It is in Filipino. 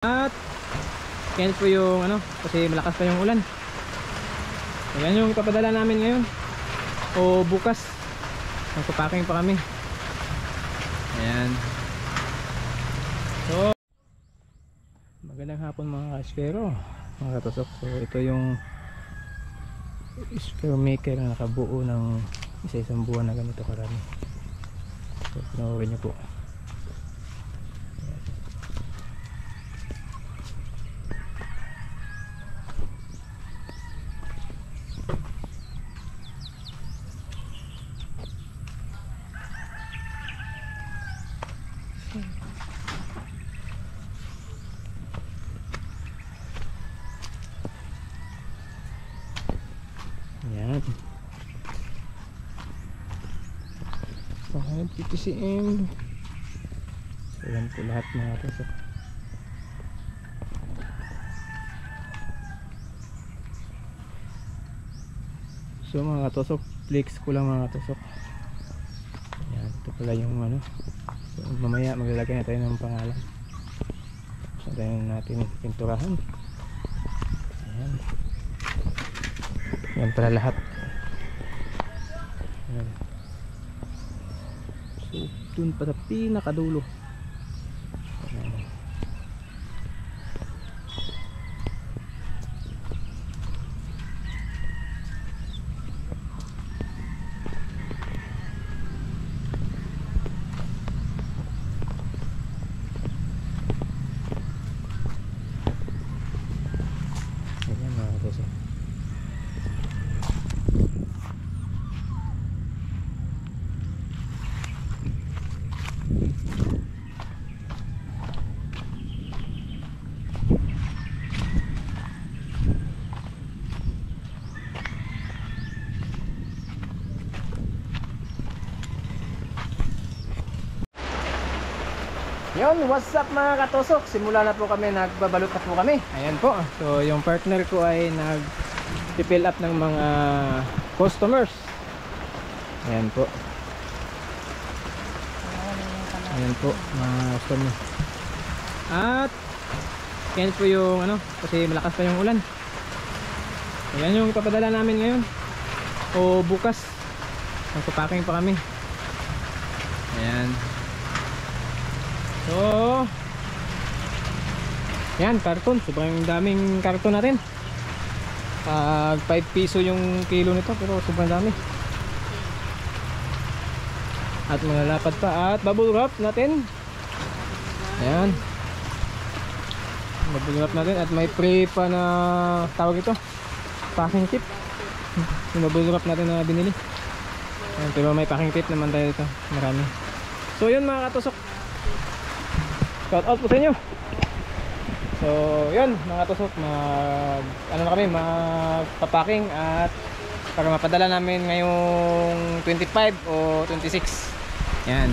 At yan po yung kasi malakas pa yung ulan. Ayan yung ipapadala namin ngayon o bukas. Magpapacking pa kami. Ayan. So magandang hapon mga ka-eskwero, mga katusok. So ito yung screw maker na nakabuo ng isa-isang buwan na ganito karami. So panoorin nyo po. Ayan. Pahal PPCM. So yan po lahat mga tusok. So mga tusok, flex ko lang mga tusok. Ayan, ito pala yung So mamaya maglalagay na tayo ng pangalan. So tayo natin pinturahan. Ayan. Yan pala lahat. Ayan. So dun pa sa pinakadulo. Ayan. Ayan mga katusok. Yun, what's up mga katusok? Simula na po kami, nagbabalot na po kami. Ayan po. So yung partner ko ay nag-fill up ng mga customers. Ayan po. Ayan po mga customer. At yan po yung kasi malakas pa yung ulan. Ayan yung ipapadala namin ngayon o bukas. Magpapacking pa kami. Ayan. So yan, karton. Sobrang daming karton natin. 5 piso yung kilo nito, pero sobrang dami. At malalapad pa. At bubble wrap natin. Ayan, bubble wrap natin. At may pre pa na tawag ito, packing tip. Yung bubble wrap natin na binili. Ayan, pero may packing tip naman tayo dito. Marami. So yun mga katusok, shout out po sa inyo. So yun mga tusok, na kami magpapacking at para mapadala namin ngayong 25 o 26. Yan.